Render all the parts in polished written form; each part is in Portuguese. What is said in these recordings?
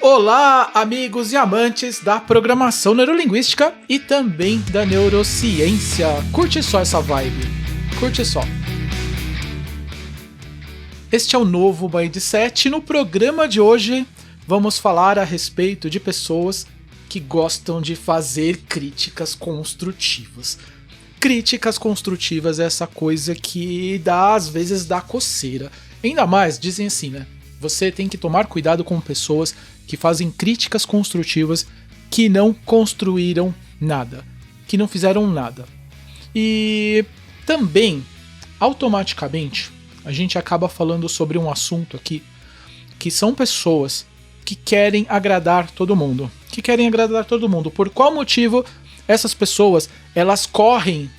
Olá, amigos e amantes da programação neurolinguística e também da neurociência. Curte só essa vibe. Curte só. Este é o novo Mindset. No programa de hoje, vamos falar a respeito de pessoas que gostam de fazer críticas construtivas. Críticas construtivas é essa coisa que às vezes dá coceira. Ainda mais, dizem assim, né? Você tem que tomar cuidado com pessoas que fazem críticas construtivas que não construíram nada, que não fizeram nada. E também, automaticamente, a gente acaba falando sobre um assunto aqui, que são pessoas que querem agradar todo mundo. Que querem agradar todo mundo. Por qual motivo essas pessoas, elas correm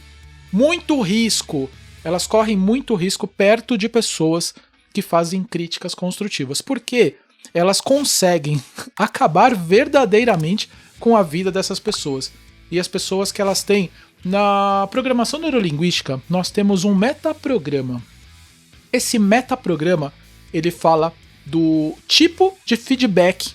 muito risco perto de pessoas que fazem críticas construtivas? Porque elas conseguem acabar verdadeiramente com a vida dessas pessoas. E as pessoas que elas têm, na programação neurolinguística, nós temos um metaprograma. Esse metaprograma, ele fala do tipo de feedback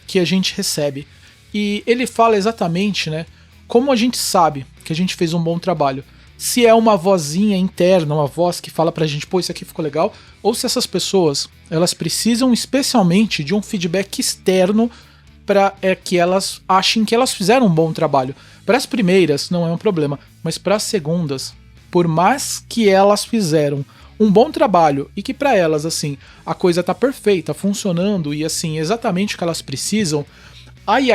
que a gente recebe. E ele fala exatamente, né, como a gente sabe que a gente fez um bom trabalho. Se é uma vozinha interna, uma voz que fala pra gente, pô, isso aqui ficou legal, ou se essas pessoas, elas precisam especialmente de um feedback externo para que elas achem que elas fizeram um bom trabalho. Para as primeiras não é um problema, mas para as segundas, por mais que elas fizeram um bom trabalho e que para elas, assim, a coisa tá perfeita, funcionando e assim, exatamente o que elas precisam, ai,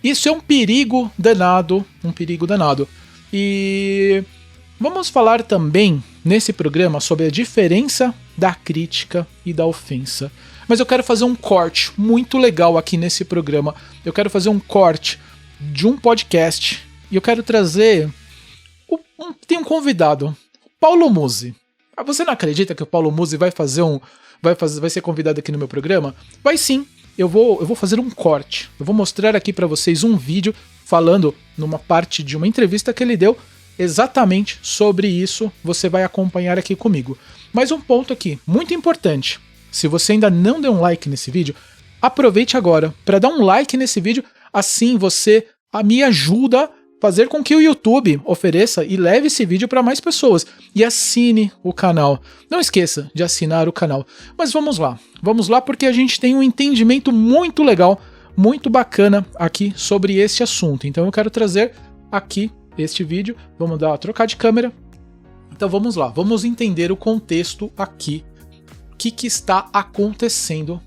isso é um perigo danado, E vamos falar também nesse programa sobre a diferença da crítica e da ofensa. Mas eu quero fazer um corte muito legal aqui nesse programa. Eu quero fazer um corte de um podcast e eu quero trazer... Tem um convidado, Paulo Musi. Você não acredita que o Paulo Musi vai ser convidado aqui no meu programa? Vai sim. Eu vou fazer um corte. Eu vou mostrar aqui para vocês um vídeo falando numa parte de uma entrevista que ele deu exatamente sobre isso. Você vai acompanhar aqui comigo. Mas um ponto aqui, muito importante. Se você ainda não deu um like nesse vídeo, aproveite agora para dar um like nesse vídeo. Assim você me ajuda a fazer com que o YouTube ofereça e leve esse vídeo para mais pessoas. E assine o canal. Não esqueça de assinar o canal. Mas vamos lá. Vamos lá porque a gente tem um entendimento muito legal, muito bacana aqui sobre esse assunto. Então eu quero trazer aqui este vídeo. Vamos trocar de câmera. Então vamos lá. Vamos entender o contexto aqui. O que está acontecendo?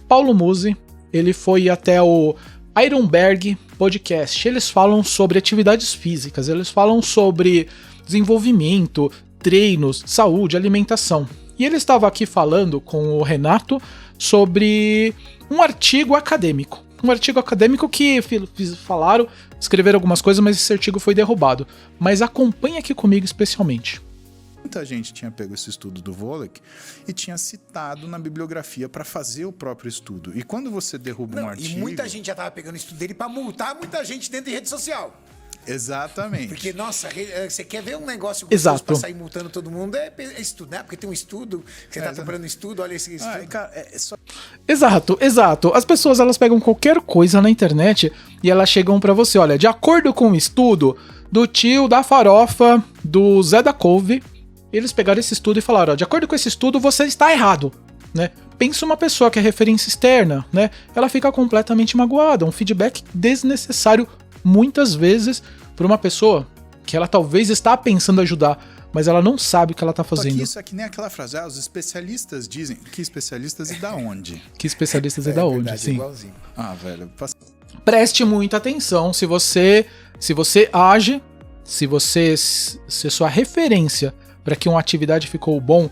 Paulo Musi, ele foi até o Ironberg Podcast. Eles falam sobre atividades físicas, eles falam sobre desenvolvimento, treinos, saúde, alimentação. E ele estava aqui falando com o Renato sobre um artigo acadêmico. Que escreveram algumas coisas, mas esse artigo foi derrubado. Mas acompanha aqui comigo especialmente. Muita gente tinha pego esse estudo do Volek e tinha citado na bibliografia para fazer o próprio estudo. E quando você derruba um artigo... E muita gente já estava pegando o estudo dele para multar muita gente dentro de rede social. Exatamente. Porque, nossa, você quer ver um negócio gostoso para sair multando todo mundo? É estudo, né? Porque tem um estudo, você tá comprando um estudo, olha esse estudo. Cara, Exato. As pessoas, elas pegam qualquer coisa na internet e elas chegam para você, olha, de acordo com o estudo do tio da farofa, do Zé da Couve, eles pegaram esse estudo e falaram, ó, de acordo com esse estudo, você está errado, né? Pensa uma pessoa que é referência externa, né? Ela fica completamente magoada, um feedback desnecessário muitas vezes para uma pessoa que ela talvez está pensando ajudar, mas ela não sabe o que ela está fazendo. Isso é que nem aquela frase, os especialistas dizem. Que especialistas e da onde? Que especialistas e da onde, verdade, sim. Igualzinho. Velho. Preste muita atenção se você age, se sua referência para que uma atividade ficou bom,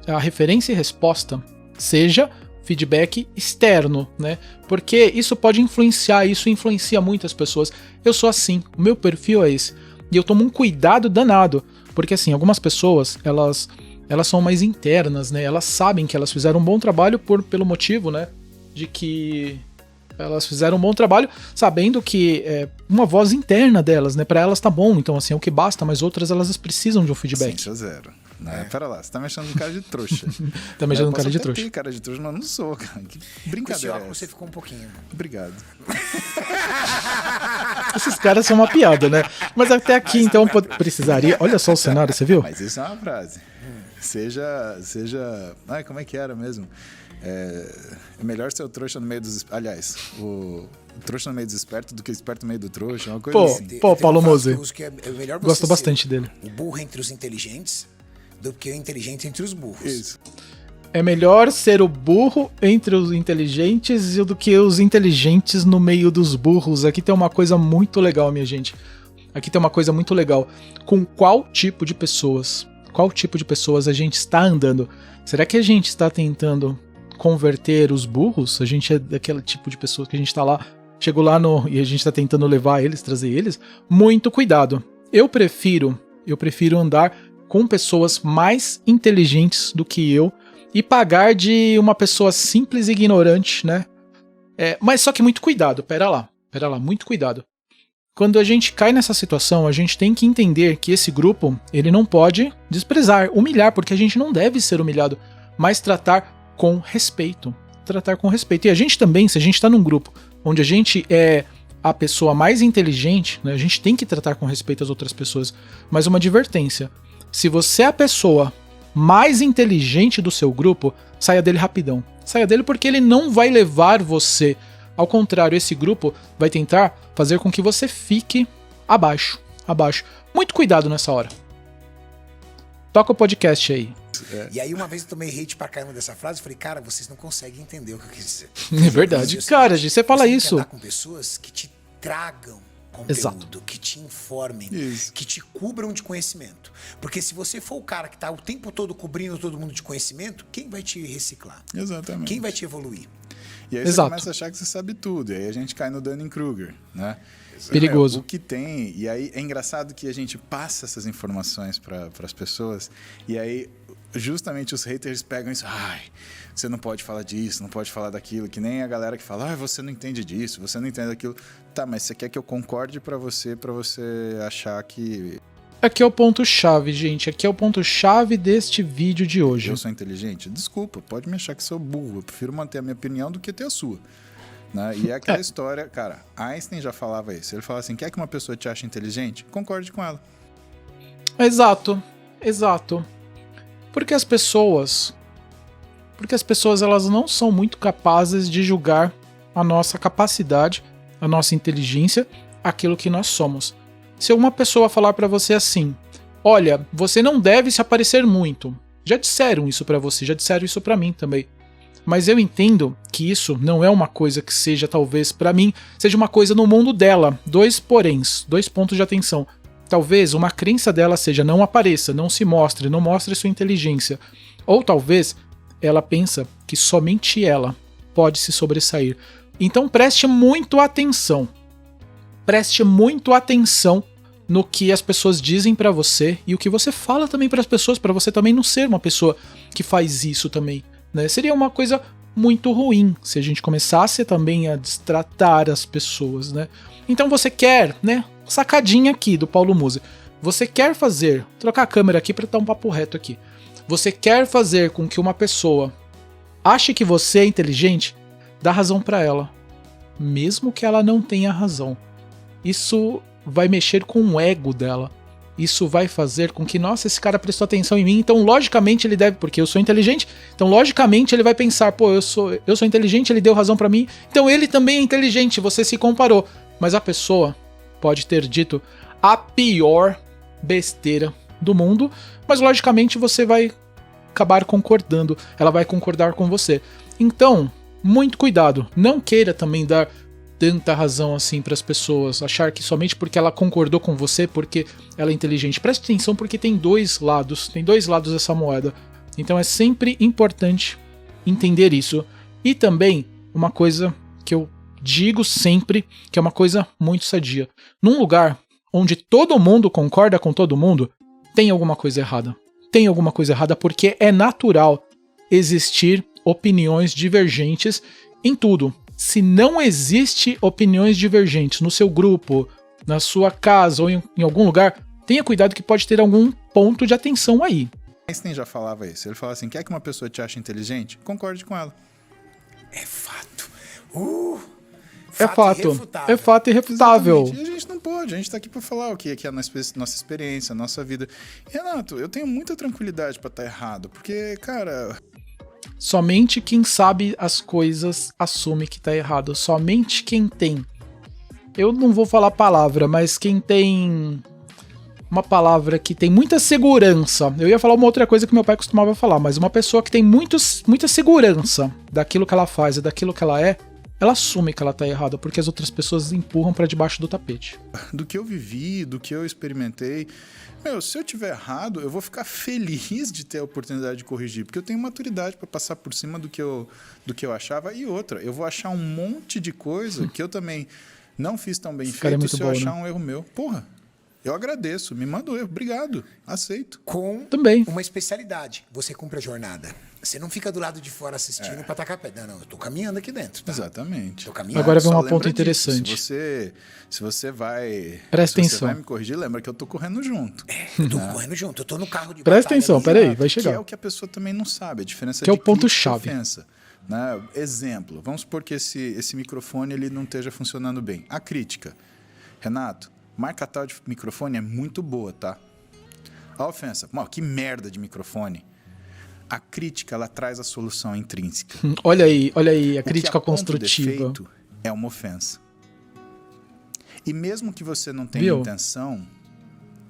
a referência e resposta seja feedback externo, né? Porque isso pode influenciar, isso influencia muitas pessoas. Eu sou assim, o meu perfil é esse. E eu tomo um cuidado danado, porque assim, algumas pessoas, elas são mais internas, né? Elas sabem que elas fizeram um bom trabalho pelo motivo, né? De que Elas fizeram um bom trabalho, sabendo que é uma voz interna delas, né? Pra elas tá bom, então assim, é o que basta, mas outras elas precisam de um feedback. Ciência zero. Né? Pera lá, você tá mexendo com cara de trouxa. Tá mexendo com cara de trouxa. Eu cara de trouxa, mas não sou, cara. Que brincadeira é essa? Você ficou um pouquinho. Obrigado. Esses caras são uma piada, né? Mas até aqui, então, precisaria... Olha só o cenário, você viu? Mas isso é uma frase. Seja... Ai, como é que era mesmo? É melhor ser o trouxa no meio dos... Aliás, o trouxa no meio dos espertos do que o esperto no meio do trouxa, uma coisa assim. Pô, Paulo Mose. Gosto ser bastante dele. O burro entre os inteligentes do que o inteligente entre os burros. Isso. É melhor ser o burro entre os inteligentes do que os inteligentes no meio dos burros. Aqui tem uma coisa muito legal, minha gente. Aqui tem uma coisa muito legal. Com qual tipo de pessoas? Qual tipo de pessoas a gente está andando? Será que a gente está tentando converter os burros? A gente é daquele tipo de pessoa que a gente tá lá, chegou lá e a gente tá tentando levar eles, trazer eles? Muito cuidado. Eu prefiro andar com pessoas mais inteligentes do que eu e pagar de uma pessoa simples e ignorante, né? Mas só que muito cuidado, pera lá, muito cuidado. Quando a gente cai nessa situação, a gente tem que entender que esse grupo, ele não pode desprezar, humilhar, porque a gente não deve ser humilhado, mas tratar com respeito. Tratar com respeito. E a gente também, se a gente tá num grupo onde a gente é a pessoa mais inteligente, né, a gente tem que tratar com respeito as outras pessoas. Mas uma advertência: se você é a pessoa mais inteligente do seu grupo, saia dele rapidão. Saia dele porque ele não vai levar você. Ao contrário, esse grupo vai tentar fazer com que você fique abaixo. Muito cuidado nessa hora. Toca o podcast aí. E aí uma vez eu tomei hate pra caramba dessa frase, eu falei, cara, vocês não conseguem entender o que eu quis dizer. É verdade. Cara, você fala isso. Você tem que andar com pessoas que te tragam conteúdo, exato, que te informem, isso, que te cubram de conhecimento. Porque se você for o cara que tá o tempo todo cobrindo todo mundo de conhecimento, quem vai te reciclar? Exatamente. Quem vai te evoluir? E aí você começa a achar que você sabe tudo. E aí a gente cai no Dunning-Kruger, né? Perigoso. O que tem... E aí é engraçado que a gente passa essas informações para as pessoas. E aí justamente os haters pegam isso. Ai, você não pode falar disso, não pode falar daquilo. Que nem a galera que fala, você não entende disso, você não entende daquilo. Tá, mas você quer que eu concorde para você achar que... Aqui é o ponto-chave, gente. Aqui é o ponto-chave deste vídeo de hoje. Eu sou inteligente? Desculpa, pode me achar que sou burro. Eu prefiro manter a minha opinião do que ter a sua. Né? E é aquela história... Cara, Einstein já falava isso. Ele falava assim, quer que uma pessoa te ache inteligente? Concorde com ela. Exato. Porque as pessoas elas não são muito capazes de julgar a nossa capacidade, a nossa inteligência, aquilo que nós somos. Se uma pessoa falar pra você assim, olha, você não deve se aparecer muito. Já disseram isso pra você, já disseram isso pra mim também. Mas eu entendo que isso não é uma coisa que seja, talvez, pra mim, seja uma coisa no mundo dela. Dois poréns, 2 pontos de atenção. Talvez uma crença dela seja não apareça, não se mostre, não mostre sua inteligência. Ou talvez ela pensa que somente ela pode se sobressair. Então preste muito atenção. Preste muito atenção no que as pessoas dizem pra você e o que você fala também pras pessoas, pra você também não ser uma pessoa que faz isso também, né? Seria uma coisa muito ruim se a gente começasse também a destratar as pessoas, né? Então você quer, né? Sacadinha aqui do Paulo Mose. Você quer fazer, trocar a câmera aqui pra dar um papo reto aqui. Você quer fazer com que uma pessoa ache que você é inteligente? Dá razão pra ela, mesmo que ela não tenha razão. Isso vai mexer com o ego dela. Isso vai fazer com que, nossa, esse cara prestou atenção em mim, então logicamente ele deve, porque eu sou inteligente, então logicamente ele vai pensar, pô, eu sou inteligente, ele deu razão pra mim, então ele também é inteligente, você se comparou. Mas a pessoa pode ter dito a pior besteira do mundo, mas logicamente você vai acabar concordando, ela vai concordar com você. Então, muito cuidado, não queira também dar tanta razão assim para as pessoas, achar que somente porque ela concordou com você, porque ela é inteligente. Preste atenção porque tem dois lados dessa moeda. Então é sempre importante entender isso. E também uma coisa que eu digo sempre, que é uma coisa muito sadia. Num lugar onde todo mundo concorda com todo mundo, tem alguma coisa errada. Tem alguma coisa errada porque é natural existir opiniões divergentes em tudo. se não existe opiniões divergentes no seu grupo, na sua casa ou em algum lugar, tenha cuidado que pode ter algum ponto de atenção aí. Einstein já falava isso. Ele falava assim, quer que uma pessoa te ache inteligente? Concorde com ela. É fato. É fato irrefutável. Exatamente. E a gente não pode, a gente tá aqui pra falar o que é a nossa experiência, a nossa vida. Renato, eu tenho muita tranquilidade pra estar errado, porque, cara... Somente quem sabe as coisas assume que tá errado. Somente quem tem... Eu não vou falar palavra, mas quem tem... Uma palavra que tem muita segurança. Eu ia falar uma outra coisa que meu pai costumava falar, mas uma pessoa que tem muita segurança daquilo que ela faz e daquilo que ela é, ela assume que ela tá errada, porque as outras pessoas empurram pra debaixo do tapete. Do que eu vivi, do que eu experimentei, se eu tiver errado, eu vou ficar feliz de ter a oportunidade de corrigir, porque eu tenho maturidade pra passar por cima do que eu achava. E outra, eu vou achar um monte de coisa que eu também não fiz tão bem feito se eu achar um erro meu. Porra, eu agradeço, me manda o erro, obrigado, aceito. Com também uma especialidade, você cumpre a jornada. Você não fica do lado de fora assistindo pra tacar pé. Não, eu tô caminhando aqui dentro. Tá? Exatamente. Tô caminhando. Agora vem Só um lembra ponto disso. interessante. Se você vai... Presta se você atenção. vai me corrigir, lembra que eu tô correndo junto. Eu tô correndo junto, eu tô no carro de Presta batalha atenção, ali, peraí, vai Que chegar. é o que a pessoa também não sabe, a diferença Que é de o ponto crítica e chave. ofensa. Né? Exemplo, vamos supor que esse microfone ele não esteja funcionando bem. A crítica. Renato, marca tal de microfone é muito boa, tá? A ofensa, que merda de microfone. A crítica, ela traz a solução intrínseca. Olha aí, a crítica O que aponta construtiva. O defeito é uma ofensa. E mesmo que você não tenha intenção,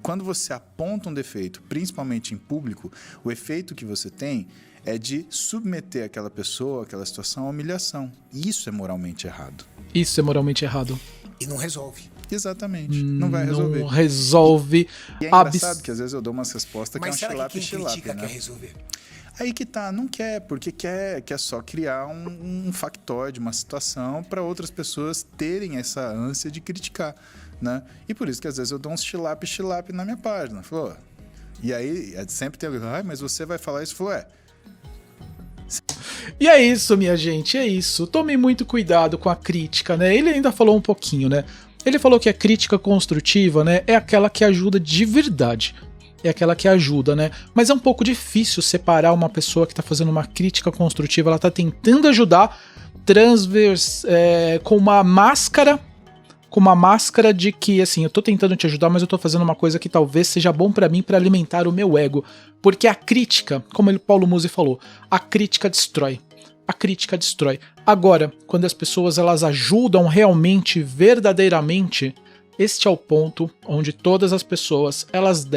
quando você aponta um defeito, principalmente em público, o efeito que você tem é de submeter aquela pessoa, aquela situação à humilhação. E isso é moralmente errado. Isso é moralmente errado. E não resolve. Exatamente. Não vai resolver. Não resolve. E é engraçado que às vezes eu dou umas respostas Mas que é um será que quem chilape, critica né? quer resolver? Aí que tá, não quer, porque quer só criar um factoide, uma situação para outras pessoas terem essa ânsia de criticar, né? E por isso que às vezes eu dou uns chilape na minha página. Falou, e aí sempre tem alguém, mas você vai falar isso? Falou, E é isso, minha gente, é isso. Tome muito cuidado com a crítica, né? Ele ainda falou um pouquinho, né? Ele falou que a crítica construtiva, né, é aquela que ajuda de verdade. É aquela que ajuda, né? Mas é um pouco difícil separar uma pessoa que tá fazendo uma crítica construtiva, ela tá tentando ajudar com uma máscara de que, assim, eu tô tentando te ajudar, mas eu tô fazendo uma coisa que talvez seja bom pra mim pra alimentar o meu ego. Porque a crítica, como Paulo Musi falou, a crítica destrói. A crítica destrói. Agora, quando as pessoas elas ajudam realmente, verdadeiramente, este é o ponto onde todas as pessoas elas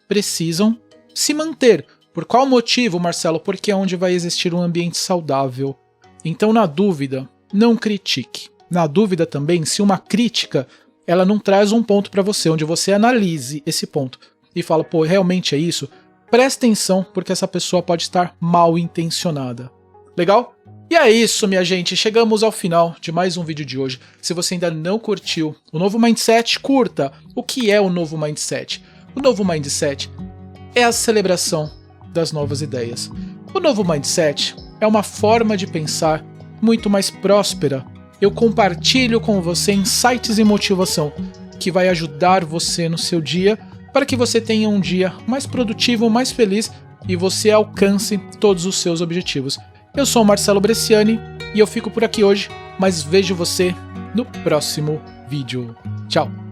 precisam se manter. Por qual motivo, Marcelo? Porque é onde vai existir um ambiente saudável. Então, na dúvida, não critique. Na dúvida também, se uma crítica ela não traz um ponto pra você, onde você analise esse ponto e fala, pô, realmente é isso, presta atenção, porque essa pessoa pode estar mal intencionada. Legal? E é isso, minha gente. Chegamos ao final de mais um vídeo de hoje. Se você ainda não curtiu o Novo Mindset, curta. O que é o Novo Mindset? O Novo Mindset é a celebração das novas ideias. O Novo Mindset é uma forma de pensar muito mais próspera. Eu compartilho com você insights e motivação que vai ajudar você no seu dia para que você tenha um dia mais produtivo, mais feliz e você alcance todos os seus objetivos. Eu sou o Marcelo Bresciani e eu fico por aqui hoje, mas vejo você no próximo vídeo. Tchau!